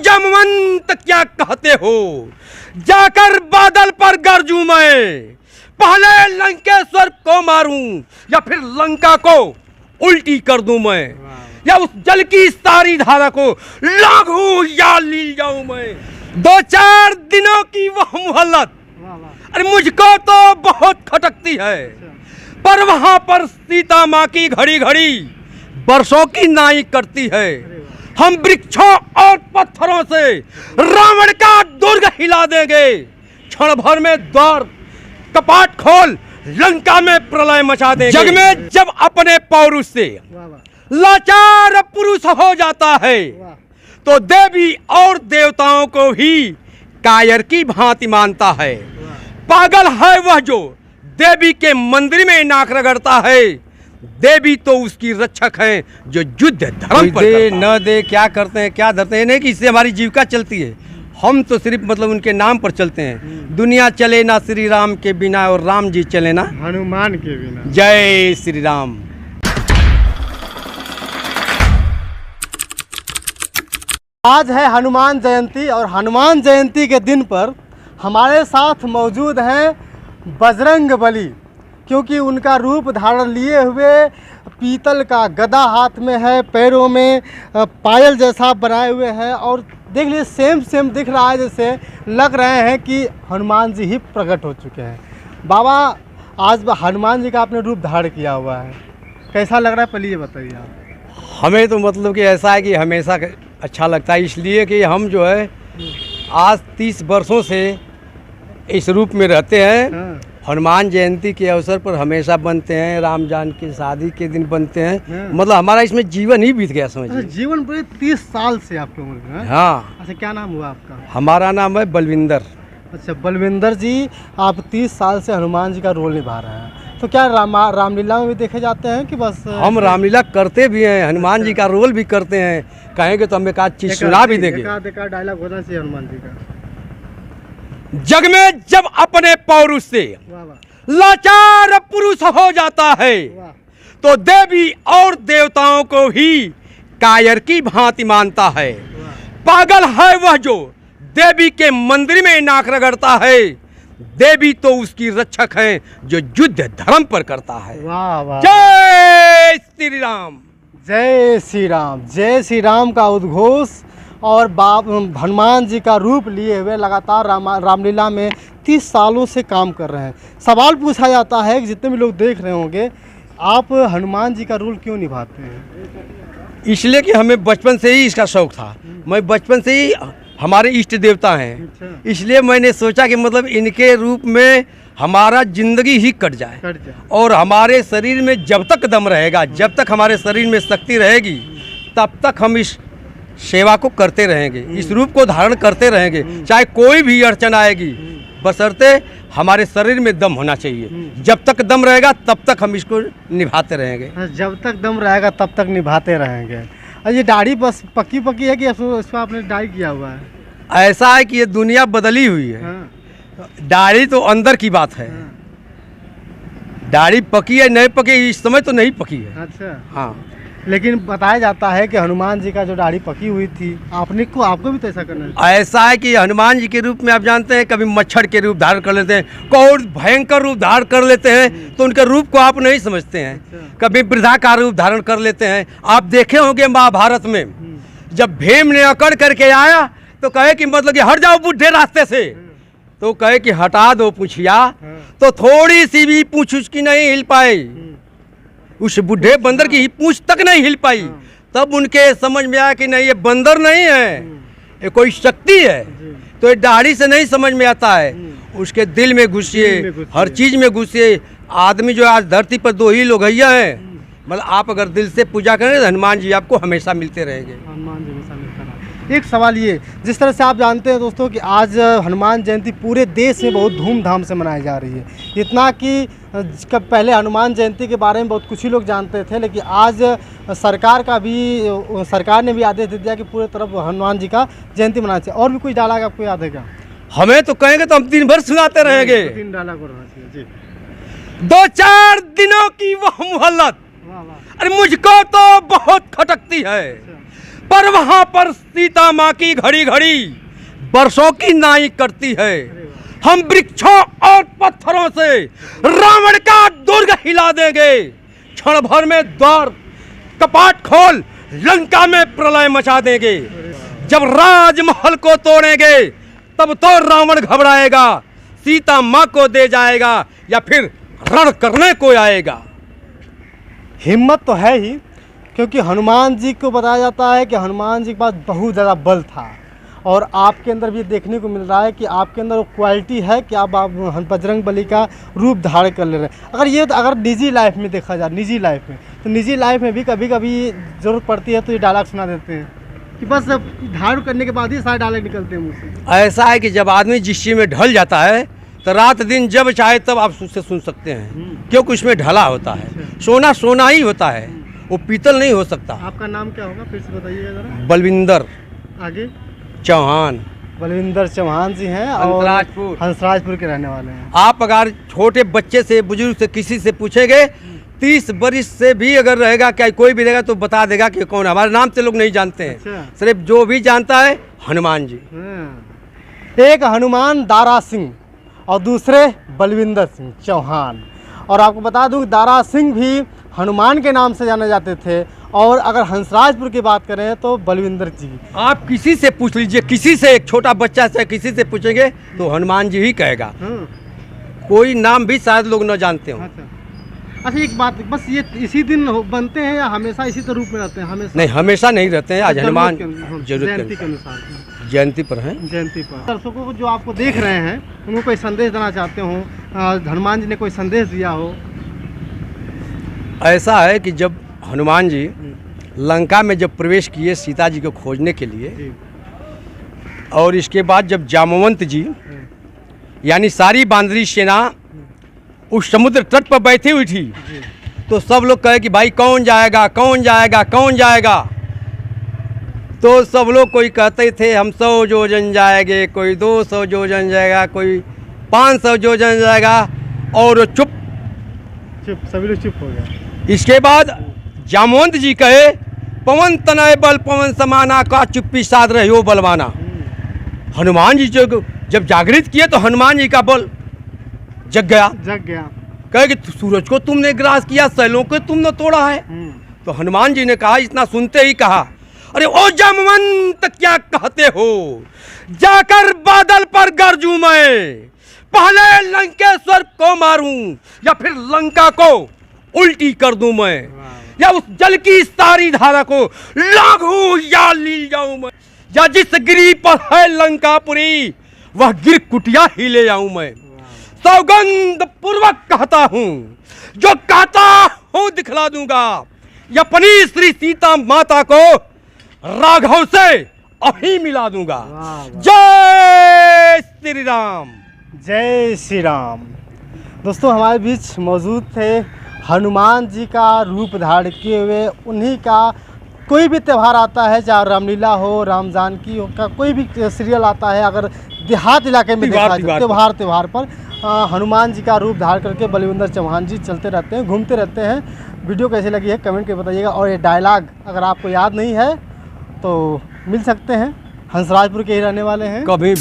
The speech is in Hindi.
जमवंत क्या कहते हो, जाकर बादल पर गरजूं मैं, पहले लंकेश्वर को मारूं या फिर लंका को उल्टी कर दूं मैं, या उस जल की सारी धारा को लांघूं या लील जाऊं मैं। 2-4 दिनों की वह मोहल्लत अरे मुझको तो बहुत खटकती है, पर वहां पर सीता माँ की घड़ी घड़ी वर्षों की नाई करती है। हम वृक्षों और पत्थरों से रावण का दुर्ग हिला देंगे, क्षण भर में द्वार कपाट खोल लंका में प्रलय मचा देंगे। जग में जब अपने पौरुष से लाचार पुरुष हो जाता है तो देवी और देवताओं को भी कायर की भांति मानता है। पागल है वह जो देवी के मंदिर में नाक रगड़ता है, देवी तो उसकी रक्षक है जो युद्ध धर्म पर दे न दे क्या करते हैं क्या धरते हैं, नहीं कि इससे हमारी जीविका चलती है। हम तो सिर्फ मतलब उनके नाम पर चलते हैं। दुनिया चले ना श्री राम के बिना और राम जी चले ना हनुमान के बिना। जय श्री राम। आज है हनुमान जयंती और हनुमान जयंती के दिन पर हमारे साथ मौजूद हैं बजरंग बली, क्योंकि उनका रूप धारण लिए हुए पीतल का गदा हाथ में है, पैरों में पायल जैसा बनाए हुए हैं और देख लीजिए सेम दिख रहा है, जैसे लग रहे हैं कि हनुमान जी ही प्रकट हो चुके हैं। बाबा आज हनुमान जी का आपने रूप धारण किया हुआ है, कैसा लग रहा है पहले ये बताइए आप। हमें तो मतलब कि ऐसा है कि हमेशा अच्छा लगता है, इसलिए कि हम जो है आज 30 वर्षों से इस रूप में रहते हैं। हनुमान जयंती के अवसर पर हमेशा बनते हैं, राम जान की शादी के दिन बनते हैं। मतलब हमारा इसमें जीवन ही बीत गया समझिए। जीवन पूरे 30 साल से आपके उम्र में। हाँ। अच्छा क्या नाम हुआ आपका? हमारा नाम है बलविंदर। अच्छा बलविंदर जी, आप 30 साल से हनुमान जी का रोल निभा रहे हैं, तो क्या रामलीला में भी देखे जाते हैं कि बस? हम रामलीला करते भी हैं, हनुमान जी का रोल भी करते हैं, कहेंगे तो हम एक आध चीज सुना भी देंगे। डायलॉग होना चाहिए हनुमान जी का। जग में जब अपने पौरुष से लाचार पुरुष हो जाता है तो देवी और देवताओं को भी कायर की भांति मानता है। पागल है वह जो देवी के मंदिर में नाक रगड़ता है, देवी तो उसकी रक्षक है जो युद्ध धर्म पर करता है। वाह वाह। जय श्री राम। जय श्री राम। जय श्री राम का उद्घोष और हनुमान जी का रूप लिए हुए लगातार रामलीला में 30 सालों से काम कर रहे हैं। सवाल पूछा जाता है कि जितने भी लोग देख रहे होंगे, आप हनुमान जी का रोल क्यों निभाते हैं? इसलिए कि हमें बचपन से ही इसका शौक था। मैं बचपन से ही हमारे इष्ट देवता हैं, इसलिए मैंने सोचा कि मतलब इनके रूप में हमारा जिंदगी ही कट जाए और हमारे शरीर में जब तक दम रहेगा, जब तक हमारे शरीर में शक्ति रहेगी, तब तक हम इस सेवा को करते रहेंगे, इस रूप को धारण करते रहेंगे। चाहे कोई भी अड़चन आएगी, बशर्ते हमारे शरीर में दम होना चाहिए। जब तक दम रहेगा तब तक हम इसको निभाते रहेंगे। जब तक दम रहेगा तब तक निभाते रहेंगे। और ये दाढ़ी बस पक्की है कि इसको आपने डाई किया हुआ है? ऐसा है कि ये दुनिया बदली हुई है। दाढ़ी तो अंदर की बात है। दाढ़ी पकी है नहीं पकी इस समय तो नहीं पकी है। अच्छा हाँ, लेकिन बताया जाता है कि हनुमान जी का जो दाढ़ी पकी हुई थी, आपको भी तो ऐसा करना है। ऐसा है कि हनुमान जी के रूप में आप जानते हैं, कभी मच्छर के रूप धारण कर लेते हैं, कोई भयंकर रूप धारण कर लेते हैं तो उनके रूप को आप नहीं समझते हैं। कभी वृद्धा का रूप धारण कर लेते हैं। आप देखे होंगे महाभारत में जब भीम ने अकड़ करके आया तो कहे कि मतलब कि हट जाओ बुढ़े रास्ते से, तो कहे कि हटा दो पूछिया, तो थोड़ी सी भी पूछ उसकी नहीं हिल पाई, उस बुढ़े बंदर की पूंछ तक नहीं हिल पाई। तब उनके समझ में आया कि नहीं ये बंदर नहीं है, ये कोई शक्ति है। तो ये दाढ़ी से नहीं समझ में आता है, उसके दिल में घुसिए, हर चीज में घुसिए। आदमी जो आज धरती पर 2 ही लोग हैं, मतलब आप अगर दिल से पूजा करें तो हनुमान जी आपको हमेशा मिलते रहेंगे। हनुमान जी हमेशा मिलते रहेंगे। एक सवाल ये, जिस तरह से आप जानते हैं दोस्तों कि आज हनुमान जयंती पूरे देश में बहुत धूमधाम से मनाई जा रही है, इतना कि पहले हनुमान जयंती के बारे में बहुत कुछ ही लोग जानते थे, लेकिन आज सरकार ने भी आदेश दे दिया कि पूरे तरफ हनुमान जी का जयंती मनाना चाहिए। और भी कुछ डायलॉग आपको याद है क्या? हमें तो कहेंगे तो हम दिन भर सुनाते रहेंगे। 3 डायलॉग होना चाहिए जी। 2-4 दिनों की वह मोहल्लत अरे मुझको तो बहुत खटकती है, पर वहां पर सीता माँ की घड़ी घड़ी वर्षों की नाई करती है। हम वृक्षों और पत्थरों से रावण का दुर्ग हिला देंगे। क्षण भर में द्वार कपाट खोल लंका में प्रलय मचा देंगे। जब राजमहल को तोड़ेंगे तब तो रावण घबराएगा, सीता माँ को दे जाएगा या फिर रण करने को आएगा। हिम्मत तो है ही, क्योंकि हनुमान जी को बताया जाता है कि हनुमान जी के पास बहुत ज़्यादा बल था, और आपके अंदर भी देखने को मिल रहा है कि आपके अंदर वो क्वालिटी है कि आप बजरंग बली का रूप धारण कर ले रहे हैं। अगर निजी लाइफ में देखा जाए, निजी लाइफ में, तो निजी लाइफ में भी कभी कभी ज़रूरत पड़ती है तो ये डायलॉग सुना देते हैं कि बस धारण करने के बाद ही सारे डायलॉग निकलते हैं मुँह से। ऐसा है कि जब आदमी जिस चीज़ में ढल जाता है तो रात दिन जब चाहे तब आप उससे सुन सकते हैं, क्योंकि उसमें ढला होता है। सोना सोना ही होता है, वो पीतल नहीं हो सकता। आपका नाम क्या होगा फिर से बताइएगा जरा। बलविंदर आगे चौहान। बलविंदर चौहान जी हैं और हंसराजपुर। हंसराजपुर के रहने वाले हैं। आप अगर छोटे बच्चे से, बुजुर्ग से, किसी से पूछेंगे 30 बरिस से भी अगर रहेगा, क्या कोई भी रहेगा तो बता देगा कि कौन है। हमारे नाम से लोग नहीं जानते हैं। अच्छा। सिर्फ जो भी जानता है हनुमान जी। एक हनुमान दारा सिंह और दूसरे बलविंदर सिंह चौहान। और आपको बता दूं दारा सिंह भी हनुमान के नाम से जाने जाते थे, और अगर हंसराजपुर की बात करें तो बलविंदर जी। आप किसी से पूछ लीजिए, किसी से, एक छोटा बच्चा से किसी से पूछेंगे तो हनुमान जी ही कहेगा। कोई नाम भी शायद लोग न जानते हो। अच्छा एक बात, बस ये इसी दिन बनते हैं या हमेशा इसी तरह रूप में रहते हैं? हमेशा नहीं, हमेशा नहीं रहते हैं। आज हनुमान जरूरत के अनुसार जयंती पर हैं। जयंती पर दर्शकों को जो आपको देख रहे हैं उनको कोई संदेश देना चाहते हो, हनुमान जी ने कोई संदेश दिया हो? ऐसा है कि जब हनुमान जी लंका में जब प्रवेश किए सीता जी को खोजने के लिए, और इसके बाद जब जामवंत जी यानी सारी बांदरी सेना उस समुद्र तट पर बैठी हुई थी, तो सब लोग कहे कि भाई कौन जाएगा, कौन जाएगा, कौन जाएगा। तो सब लोग कोई कहते थे हम 100 योजन जाएंगे, कोई 200 योजन जाएगा, कोई 500 योजन जाएगा, और चुप सभी लोग चुप हो गए। इसके बाद जामवंत जी कहे पवन तनय बल पवन समाना का चुप्पी साध रहे हो बलवाना। हनुमान जी जब जागृत किए तो हनुमान जी का बल जग गया। कहे कि सूरज को तुमने ग्रास किया, शैलों को तुमने तोड़ा है। तो हनुमान जी ने कहा, इतना सुनते ही कहा, अरे ओ जामवंत क्या कहते हो, जाकर बादल पर गरजूं मैं, पहले लंकेश्वर को मारूं या फिर लंका को उल्टी कर दूं मैं, या उस जल की सारी धारा को लाघूं या ली जाऊं मैं, या जिस गिरी पर है लंकापुरी वह गिर कुटिया ही ले आऊं मैं। सौगंध पूर्वक कहता हूं, जो कहता हूं दिखला दूंगा, या अपनी श्री सीता माता को राघव से अभी मिला दूंगा। जय श्री राम। जय श्री राम। दोस्तों हमारे बीच मौजूद थे हनुमान जी का रूप धारण किए हुए। उन्हीं का कोई भी त्यौहार आता है, चाहे रामलीला हो, राम जानकी हो, का कोई भी सीरियल आता है, अगर देहात इलाके में देखा जाए त्यौहार पर हनुमान जी का रूप धारण करके बलविंदर चौहान जी चलते रहते हैं, घूमते रहते हैं। वीडियो कैसी लगी है कमेंट करके बताइएगा। और ये डायलॉग अगर आपको याद नहीं है तो मिल सकते हैं, हंसराजपुर के ही रहने वाले हैं। कभी